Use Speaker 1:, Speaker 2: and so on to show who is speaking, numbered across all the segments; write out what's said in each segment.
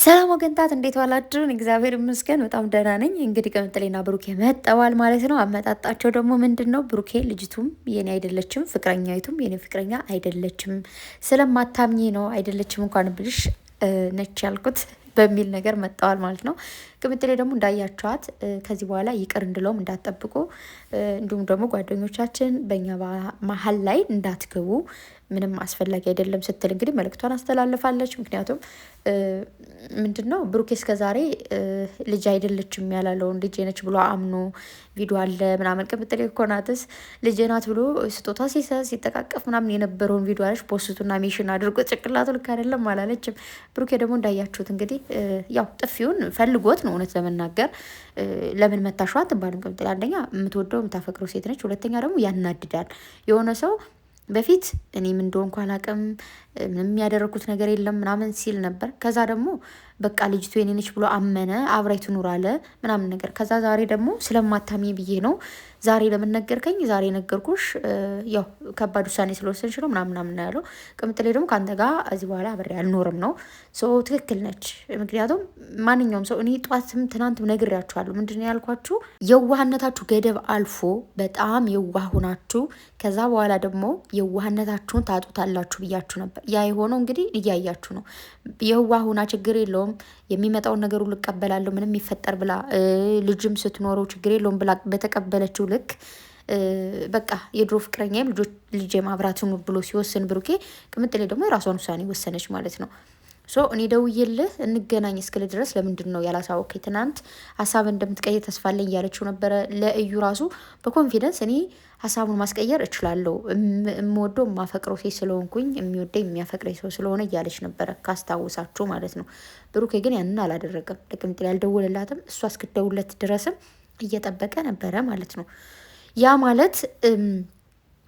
Speaker 1: ሰላም ወገንታት እንዴት ዋላችሁ? እግዚአብሔር ይመስገን በጣም ደህና ነኝ። እንግዲህ ቅምጥሌና ብሩኬ መጠዋል ማለት ነው። አመጣጣቸው ደግሞ ምንድን ነው? ብሩኬ ልጅቱም የኔ አይደለችም፣ ፍቅረኛይቱም የኔ ፍቅረኛ አይደለችም፣ ስለማታምኚ ነው አይደለችም እንኳን ብልሽ ነች ያልኩት በሚል ነገር መጠዋል ማለት ነው። ቅምጥሌ ደግሞ እንዳያቸዋት ከዚህ በኋላ ይቅር እንድለውም እንዳትጠብቁ፣ እንዲሁም ደግሞ ጓደኞቻችን በእኛ መሀል ላይ እንዳትገቡ ምንም አስፈላጊ አይደለም ስትል እንግዲህ መልእክቷን አስተላልፋለች። ምክንያቱም ምንድን ነው ብሩኬ እስከ ዛሬ ልጅ አይደለችም ያላለውን ልጄ ነች ብሎ አምኖ ቪዲዮ አለ ምናምን። ቅምጥሌ እኮ ናትስ ልጄ ናት ብሎ ስጦታ ሲሰጥ ሲጠቃቀፍ ምናምን የነበረውን ቪዲዮ አለች። ፖስቱና ሜሽን አድርጎ ጭቅላቱ ልክ አይደለም አላለችም። ብሩኬ ደግሞ እንዳያችሁት እንግዲህ ያው ጥፊውን ፈልጎት ነው። እውነት ለመናገር ለምን መታሸዋ ትባልም ቅምጥሌ አንደኛ የምትወደው የምታፈቅረው ሴት ነች። ሁለተኛ ደግሞ ያናድዳል የሆነ ሰው በፊት እኔም እንደሆንኩ አላውቅም ምንም ያደረኩት ነገር የለም ምናምን ሲል ነበር። ከዛ ደግሞ በቃ ልጅቱ የኔ ነች ብሎ አመነ፣ አብራይ ትኑር አለ ምናምን ነገር። ከዛ ዛሬ ደግሞ ስለማታሚ ብዬ ነው ዛሬ ለምን ነገርከኝ? ዛሬ ነገርኩሽ፣ ያው ከባድ ውሳኔ ስለወሰንሽ ነው ምናምን ያለው። ቅምጥሌ ደግሞ ከአንተ ጋር እዚህ በኋላ አብሬ አልኖርም ነው። ትክክል ነች። ምክንያቱም ማንኛውም ሰው እኔ ጧትም ትናንትም ነግሬያችኋለሁ። ምንድን ነው ያልኳችሁ? የዋህነታችሁ ገደብ አልፎ በጣም የዋህ ሆናችሁ ከዛ በኋላ ደግሞ የዋህነታችሁን ታጡታላችሁ ብያችሁ ነበር። ያ የሆነው እንግዲህ እያያችሁ ነው። የዋህ ሆና ችግር የለውም የሚመጣውን ነገር ሁሉ እቀበላለሁ ምንም ይፈጠር ብላ ልጅም ስትኖረው ችግር የለውም ብላ በተቀበለችው ልክ በቃ የድሮ ፍቅረኛም ልጅ ማብራት ብሎ ሲወስን ብሩኬ፣ ቅምጥሌ ደግሞ የራሷን ውሳኔ ወሰነች ማለት ነው። እኔ ደውዬልህ እንገናኝ እስክል ድረስ ለምንድን ነው ያላሳወከኝ? ትናንት ሀሳብ እንደምትቀይር ተስፋ አለኝ እያለችው ነበረ። ለእዩ ራሱ በኮንፊደንስ እኔ ሀሳቡን ማስቀየር እችላለሁ የምወደው የማፈቅረው ሴት ስለሆንኩኝ የሚወደኝ የሚያፈቅረኝ ሰው ስለሆነ እያለች ነበረ ካስታውሳችሁ ማለት ነው። ብሩኬ ግን ያንን አላደረገም። ለቅምጥሌ ያልደወለላትም እሷ እስክደውለት ድረስም እየጠበቀ ነበረ ማለት ነው። ያ ማለት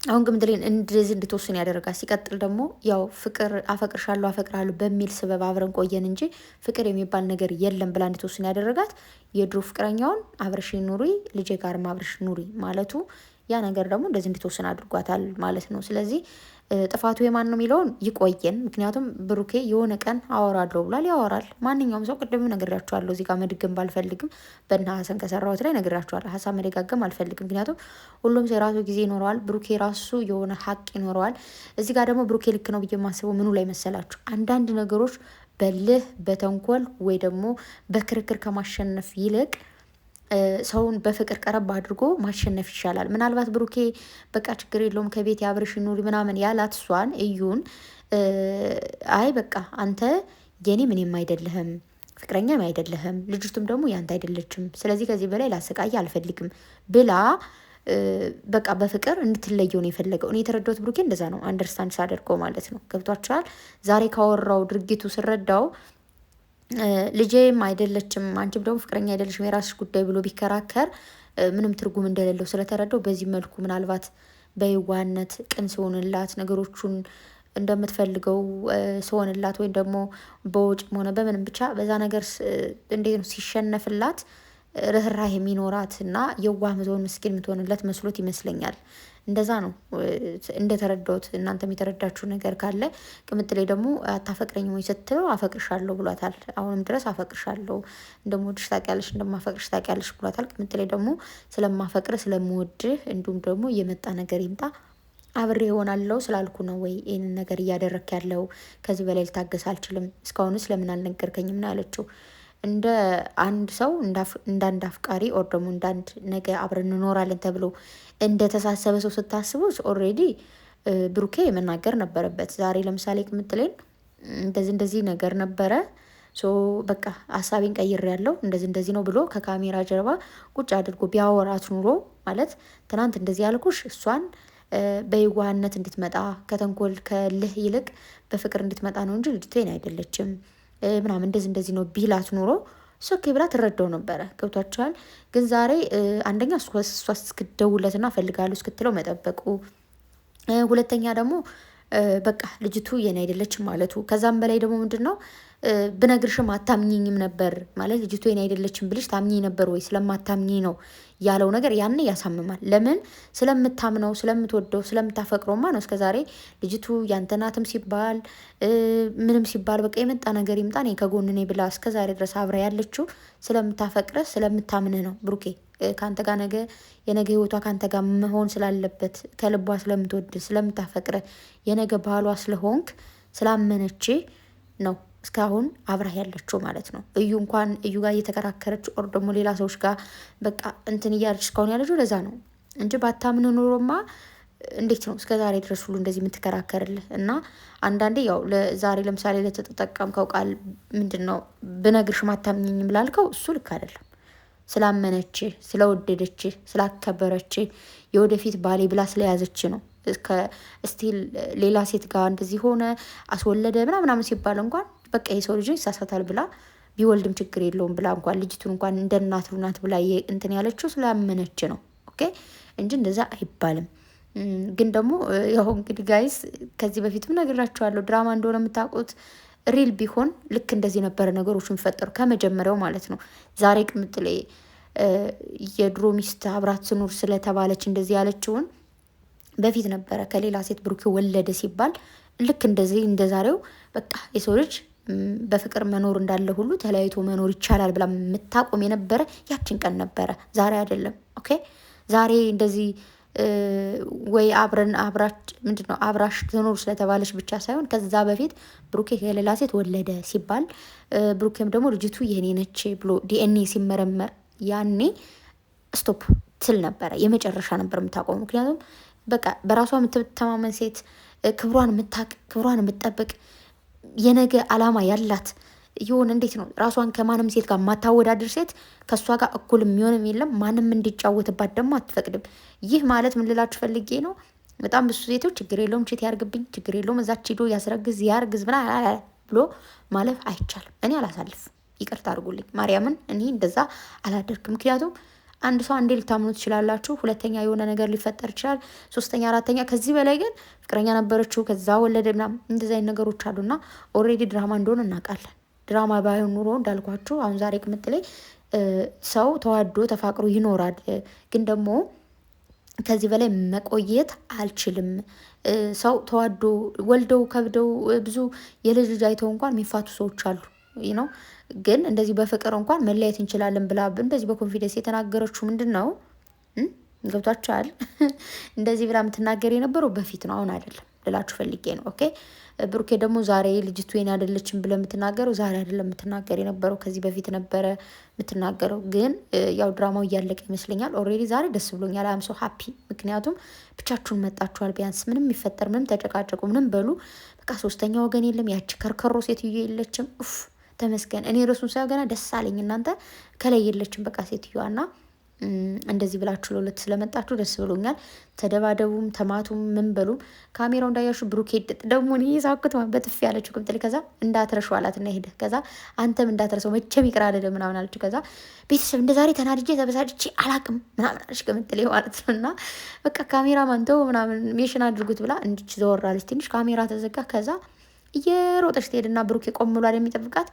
Speaker 1: አሁን ቅምጥሌን እንደዚህ እንድትወስን ያደረጋል። ሲቀጥል ደግሞ ያው ፍቅር አፈቅርሻለሁ አፈቅራለሁ በሚል ስበብ አብረን ቆየን እንጂ ፍቅር የሚባል ነገር የለም ብላ እንድትወስን ያደረጋት የድሮ ፍቅረኛውን አብረሽ ኑሪ ልጄ ጋርም አብረሽ ኑሪ ማለቱ ያ ነገር ደግሞ እንደዚህ እንድትወስን አድርጓታል ማለት ነው። ስለዚህ ጥፋቱ የማን ነው የሚለውን ይቆየን። ምክንያቱም ብሩኬ የሆነ ቀን አወራለሁ ብሏል፣ ያወራል። ማንኛውም ሰው ቅድም ነግራችኋለሁ፣ እዚህ ጋር መድገም ባልፈልግም በእነ ሀሰን ከሰራሁት ላይ ነግራችኋለሁ። ሀሳብ መደጋገም አልፈልግም። ምክንያቱም ሁሉም ሰው የራሱ ጊዜ ይኖረዋል። ብሩኬ ራሱ የሆነ ሀቅ ይኖረዋል። እዚህ ጋር ደግሞ ብሩኬ ልክ ነው ብዬ የማስበው ምኑ ላይ መሰላችሁ? አንዳንድ ነገሮች በልህ በተንኮል ወይ ደግሞ በክርክር ከማሸነፍ ይልቅ ሰውን በፍቅር ቀረብ አድርጎ ማሸነፍ ይሻላል። ምናልባት ብሩኬ በቃ ችግር የለውም ከቤት ያብርሽ ኑሪ ምናምን ያላት እሷን እዩን አይ በቃ አንተ የኔ ምንም አይደለህም ፍቅረኛም አይደለህም ልጅቱም ደግሞ ያንተ አይደለችም፣ ስለዚህ ከዚህ በላይ ላሰቃይ አልፈልግም ብላ በቃ በፍቅር እንድትለየው ነው የፈለገው። እኔ የተረዳሁት ብሩኬ እንደዛ ነው፣ አንደርስታንድ ሳደርገው ማለት ነው። ገብቷችኋል? ዛሬ ካወራው ድርጊቱ ስረዳው ልጄም አይደለችም አንቺም ደግሞ ፍቅረኛ አይደለችም የራስሽ ጉዳይ ብሎ ቢከራከር ምንም ትርጉም እንደሌለው ስለተረዳው በዚህ መልኩ ምናልባት በየዋህነት ቅን ሲሆንላት ነገሮቹን እንደምትፈልገው ሲሆንላት ወይም ደግሞ በውጭም ሆነ በምንም ብቻ በዛ ነገር እንዴት ነው ሲሸነፍላት ርህራሄ የሚኖራት እና የዋህ ምትሆን ምስኪን የምትሆንለት መስሎት ይመስለኛል። እንደዛ ነው እንደተረዳሁት። እናንተም የተረዳችሁ ነገር ካለ ቅምጥሌ ደግሞ አታፈቅረኝ ወይ ስትለው አፈቅርሻለሁ ብሏታል። አሁንም ድረስ አፈቅርሻለሁ እንደምወድሽ ታውቂያለሽ እንደማፈቅርሽ ታውቂያለሽ ብሏታል። ቅምጥሌ ደግሞ ስለማፈቅር ስለምወድህ እንዲሁም ደግሞ የመጣ ነገር ይምጣ አብሬ ይሆናለው ስላልኩ ነው ወይ ይህንን ነገር እያደረክ ያለው? ከዚህ በላይ ልታገስ አልችልም። እስካሁንስ ለምን አልነገርከኝም ነው ያለችው። እንደ አንድ ሰው እንዳንድ አፍቃሪ ኦር ደግሞ እንዳንድ ነገ አብረን እንኖራለን ተብሎ እንደተሳሰበ ሰው ስታስቡት ኦልሬዲ ብሩኬ መናገር ነበረበት። ዛሬ ለምሳሌ ቅምጥሌን እንደዚህ ነገር ነበረ በቃ ሀሳቤን ቀይሬያለሁ እንደዚህ ነው ብሎ ከካሜራ ጀርባ ቁጭ አድርጎ ቢያወራት ኑሮ ማለት ትናንት እንደዚህ ያልኩሽ እሷን በየዋህነት እንድትመጣ ከተንኮል ከልህ ይልቅ በፍቅር እንድትመጣ ነው እንጂ ልጅቴን አይደለችም ምናምን እንደዚህ ነው ቢላት ኑሮ ሶኬ ብላ ትረዳው ነበረ። ገብቷቸዋል። ግን ዛሬ አንደኛ እሷ እስክትደውለትና እፈልጋለሁ እስክትለው መጠበቁ፣ ሁለተኛ ደግሞ በቃ ልጅቱ የኔ አይደለችም ማለቱ። ከዛም በላይ ደግሞ ምንድን ነው ብነግርሽም አታምኝኝም ነበር ማለት ልጅቱ የኔ አይደለችም ብልሽ ታምኚኝ ነበር ወይ? ስለማታምኚኝ ነው ያለው ነገር ያን ያሳምማል። ለምን ስለምታምነው ስለምትወደው ስለምታፈቅረውማ ነው እስከዛሬ ልጅቱ ያንተ ናትም ሲባል ምንም ሲባል በቃ የመጣ ነገር ይምጣ እኔ ከጎን ነኝ ብላ እስከዛሬ ድረስ አብራ ያለችው ስለምታፈቅረህ ስለምታምንህ ነው ብሩኬ። ከአንተ ጋር ነገ የነገ ህይወቷ ከአንተ ጋር መሆን ስላለበት ከልቧ ስለምትወድ ስለምታፈቅረ የነገ ባህሏ ስለሆንክ ስላመነች ነው እስካሁን አብራህ ያለችው ማለት ነው። እዩ ጋር እየተከራከረች ኦር ደግሞ ሌላ ሰዎች ጋር በቃ እንትን እያለች እስካሁን ያለችው ለዛ ነው እንጂ ባታምን ኖሮማ እንዴት ነው እስከ ዛሬ ድረስ ሁሉ እንደዚህ የምትከራከርልህ? እና አንዳንዴ ያው ዛሬ ለምሳሌ ለተጠቀምከው ቃል ምንድን ነው ብነግርሽ ማታምኝም ላልከው እሱ ልክ አይደለም። ስላመነች ስለወደደች ስላከበረች የወደፊት ባሌ ብላ ስለያዘች ነው። ስቲል ሌላ ሴት ጋር እንደዚህ ሆነ አስወለደ ምናምን ሲባል እንኳን በቃ የሰው ልጅ ይሳሳታል ብላ ቢወልድም ችግር የለውም ብላ እንኳን ልጅቱን እንኳን እንደ እናት ናት ብላ እንትን ያለችው ስላመነች ነው። ኦኬ እንጂ እንደዛ አይባልም። ግን ደግሞ ያው እንግዲህ ጋይስ ከዚህ በፊትም ነግራችኋለሁ ድራማ እንደሆነ የምታውቁት ሪል ቢሆን ልክ እንደዚህ ነበረ ነገሮች የሚፈጠሩ ከመጀመሪያው ማለት ነው። ዛሬ ቅምጥሌ የድሮ ሚስት አብራት ስኖር ስለተባለች እንደዚህ ያለችውን በፊት ነበረ ከሌላ ሴት ብሩኬ ወለደ ሲባል ልክ እንደዚህ እንደዛሬው በቃ የሰው ልጅ በፍቅር መኖር እንዳለ ሁሉ ተለያይቶ መኖር ይቻላል ብላ የምታቆም የነበረ ያችን ቀን ነበረ፣ ዛሬ አይደለም። ኦኬ ዛሬ እንደዚህ ወይ አብራሽ ትኖር ስለተባለች ብቻ ሳይሆን ከዛ በፊት ብሩኬ ከሌላ ሴት ወለደ ሲባል ብሩኬም ደግሞ ልጅቱ የኔ ነች ብሎ ዲኤንኤ ሲመረመር ያኔ ስቶፕ ትል ነበረ። የመጨረሻ ነበር የምታቆሙ። ምክንያቱም በቃ በራሷ የምትተማመን ሴት፣ ክብሯን የምታቅ ክብሯን የምትጠብቅ የነገ አላማ ያላት ይሁን እንዴት ነው ራሷን ከማንም ሴት ጋር ማታወዳድር ሴት ከእሷ ጋር እኩል የሚሆንም የለም። ማንም እንዲጫወትባት ደግሞ አትፈቅድም። ይህ ማለት ምን ልላችሁ ፈልጌ ነው፣ በጣም ብዙ ሴቶች ችግር የለውም ችት ያርግብኝ፣ ችግር የለውም እዛች ሄዶ ያርግዝ ብላ ብሎ ማለፍ አይቻልም። እኔ አላሳልፍ፣ ይቅርታ አድርጉልኝ ማርያምን፣ እኔ እንደዛ አላደርግም። ምክንያቱም አንድ ሰው አንዴ ልታምኑ ትችላላችሁ፣ ሁለተኛ የሆነ ነገር ሊፈጠር ይችላል፣ ሶስተኛ አራተኛ፣ ከዚህ በላይ ግን ፍቅረኛ ነበረችው ከዛ ወለደ ምናምን እንደዚህ አይነት ነገሮች አሉና ኦልሬዲ ድራማ እንደሆነ እናውቃለን። ድራማ ባይሆን ኑሮ እንዳልኳችሁ አሁን ዛሬ ቅምጥ ላይ ሰው ተዋዶ ተፋቅሮ ይኖራል። ግን ደግሞ ከዚህ በላይ መቆየት አልችልም። ሰው ተዋዶ ወልደው ከብደው ብዙ የልጅ ልጅ አይተው እንኳን የሚፋቱ ሰዎች አሉ ነው። ግን እንደዚህ በፍቅር እንኳን መለያየት እንችላለን ብላ እንደዚህ በኮንፊደንስ የተናገረችው ምንድን ነው ገብቷችኋል? እንደዚህ ብላ የምትናገር የነበረው በፊት ነው፣ አሁን አይደለም ልላችሁ ፈልጌ ነው። ኦኬ ብሩኬ ደግሞ ዛሬ ልጅቱ የኔ አይደለችም ብለ የምትናገረው ዛሬ አይደለም የምትናገር የነበረው ከዚህ በፊት ነበረ የምትናገረው። ግን ያው ድራማው እያለቀ ይመስለኛል። ኦልሬዲ ዛሬ ደስ ብሎኛል። አም ሶ ሀፒ። ምክንያቱም ብቻችሁን መጣችኋል። ቢያንስ ምንም የሚፈጠር ምንም ተጨቃጨቁ ምንም በሉ በቃ ሶስተኛ ወገን የለም። ያቺ ከርከሮ ሴትዮ የለችም። ኡፍ ተመስገን። እኔ ረሱን ሳይሆን ገና ደስ አለኝ። እናንተ ከላይ የለችም በቃ ሴትዮዋና እንደዚህ ብላችሁ ለሁለት ስለመጣችሁ ደስ ብሎኛል። ተደባደቡም ተማቱም ምን በሉም ካሜራው እንዳያችሁ ብሩኬ ደግሞ እኔ የሳኩት በጥፊ ያለችው ቅምጥል ከዛ እንዳትረሹ አላት እና ሄደ። ከዛ አንተም እንዳትረሰው መቼም ይቅር አለ ምናምን አለች። ከዛ ቤተሰብ እንደዛሬ ተናድጄ ተበሳጭቼ አላቅም ምናምን አለች ቅምጥል ማለት ነው። እና በቃ ካሜራ ማንተው ምናምን ሜሽን አድርጉት ብላ እንድች ዘወራለች። ትንሽ ካሜራ ተዘጋ። ከዛ እየሮጠች ትሄድና ብሩኬ ቆም ብሏል የሚጠብቃት።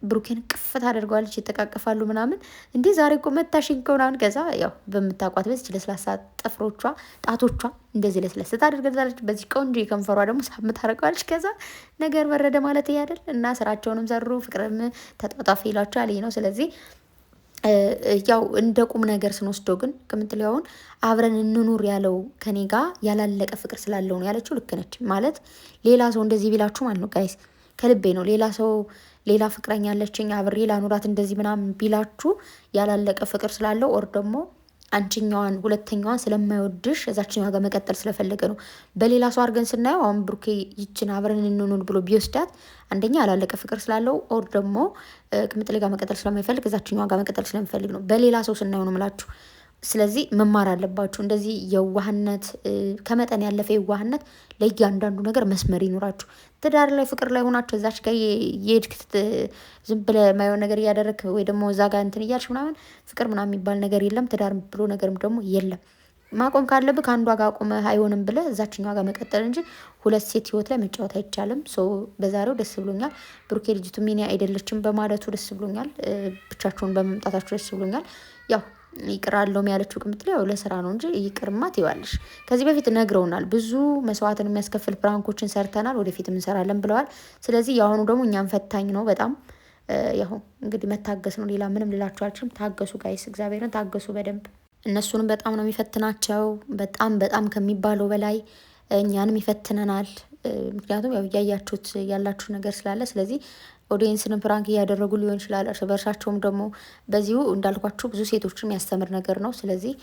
Speaker 1: ብሩኬን ቅፍት አደርገዋለች፣ ይጠቃቀፋሉ ምናምን። እንዴ ዛሬ እኮ መታሽኝ ምናምን። ከዛ ያው በምታቋት በዚች ለስላሳ ጥፍሮቿ ጣቶቿ እንደዚህ ለስለስ ታደርገዛለች። በዚህ ቆንጆ የከንፈሯ ደግሞ ሳምት ታደርገዋለች። ከዛ ነገር በረደ ማለት ያደል እና ስራቸውንም ሰሩ፣ ፍቅርም ተጧጧፈ ይሏቸዋል። ይሄ ነው። ስለዚህ ያው እንደ ቁም ነገር ስንወስደው ግን ቅምጥሌውን አብረን እንኑር ያለው ከኔ ጋር ያላለቀ ፍቅር ስላለው ነው ያለችው። ልክ ነች ማለት ሌላ ሰው እንደዚህ ቢላችሁ ማለት ነው ጋይስ፣ ከልቤ ነው። ሌላ ሰው ሌላ ፍቅረኛ አለችኝ አብሬ ላኑራት እንደዚህ ምናምን ቢላችሁ ያላለቀ ፍቅር ስላለው ኦር ደግሞ አንቺኛዋን ሁለተኛዋን ስለማይወድሽ እዛችኛዋ ጋር መቀጠል ስለፈለገ ነው። በሌላ ሰው አድርገን ስናየው አሁን ብሩኬ ይችን አብረን እንኑር ብሎ ቢወስዳት አንደኛ ያላለቀ ፍቅር ስላለው ኦር ደግሞ ቅምጥሌ ጋር መቀጠል ስለማይፈልግ እዛችኛዋ ጋር መቀጠል ስለሚፈልግ ነው። በሌላ ሰው ስናየው ነው ምላችሁ። ስለዚህ መማር አለባችሁ። እንደዚህ የዋህነት ከመጠን ያለፈ የዋህነት ለእያንዳንዱ ነገር መስመር ይኖራችሁ። ትዳር ላይ ፍቅር ላይ ሆናችሁ እዛች ጋር የሄድክ ዝም ብለህ የማይሆን ነገር እያደረግክ ወይ ደግሞ እዛ ጋር እንትን እያልሽ ምናምን ፍቅር ምናምን የሚባል ነገር የለም። ትዳር ብሎ ነገርም ደግሞ የለም። ማቆም ካለብህ ከአንዷ ጋር አቁመህ አይሆንም ብለህ እዛችኛዋ ጋር መቀጠል እንጂ ሁለት ሴት ህይወት ላይ መጫወት አይቻልም። በዛሬው ደስ ብሎኛል። ብሩኬ ልጅቱ ሚኒ አይደለችም በማለቱ ደስ ብሎኛል። ብቻችሁን በመምጣታችሁ ደስ ብሎኛል። ያው ይቅር አለውም ያለችው ቅምጥሌ ያው ለስራ ነው እንጂ ይቅርማ ትይዋለሽ። ከዚህ በፊት ነግረውናል። ብዙ መስዋዕትን የሚያስከፍል ፕራንኮችን ሰርተናል፣ ወደፊትም እንሰራለን ብለዋል። ስለዚህ የአሁኑ ደግሞ እኛም ፈታኝ ነው በጣም። ያው እንግዲህ መታገስ ነው። ሌላ ምንም ልላችሁ አልችልም። ታገሱ ጋይስ፣ እግዚአብሔርን ታገሱ በደንብ። እነሱንም በጣም ነው የሚፈትናቸው፣ በጣም በጣም ከሚባለው በላይ እኛንም ይፈትነናል። ምክንያቱም ያው እያያችሁት ያላችሁ ነገር ስላለ፣ ስለዚህ ኦዲየንስንም ፕራንክ እያደረጉ ሊሆን ይችላል። እርስ በርሳቸውም ደግሞ በዚሁ እንዳልኳችሁ ብዙ ሴቶችን የሚያስተምር ነገር ነው። ስለዚህ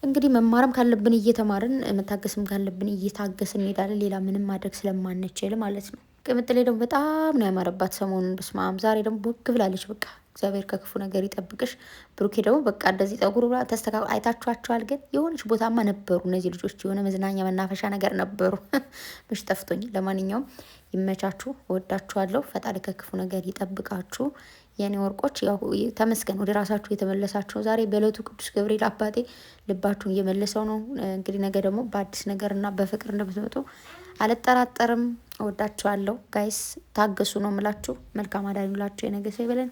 Speaker 1: እንግዲህ መማርም ካለብን እየተማርን መታገስም ካለብን እየታገስን እንሄዳለን። ሌላ ምንም ማድረግ ስለማንችል ማለት ነው። ቅምጥሌ ደግሞ በጣም ነው ያማረባት ሰሞኑን። በስማም ዛሬ ደግሞ ቦግ ብላለች። በቃ እግዚአብሔር ከክፉ ነገር ይጠብቅሽ። ብሩኬ ደግሞ በቃ እንደዚህ ጠጉሩ ተስተካክሎ አይታችኋቸዋል። ግን የሆነች ቦታማ ነበሩ እነዚህ ልጆች፣ የሆነ መዝናኛ መናፈሻ ነገር ነበሩ። ምሽ ጠፍቶኝ። ለማንኛውም ይመቻችሁ፣ እወዳችኋለሁ። ፈጣሪ ከክፉ ነገር ይጠብቃችሁ የኔ ወርቆች። ያው ተመስገን ወደ ራሳችሁ የተመለሳችሁ ዛሬ በዕለቱ ቅዱስ ገብርኤል አባቴ ልባችሁን እየመለሰው ነው። እንግዲህ ነገ ደግሞ በአዲስ ነገርና በፍቅር እንደምትመጡ አልጠራጠርም። እወዳችኋለሁ ጋይስ። ታገሱ ነው የምላችሁ። መልካም አዳኝ ብላችሁ የነገ ሰው ይበለን።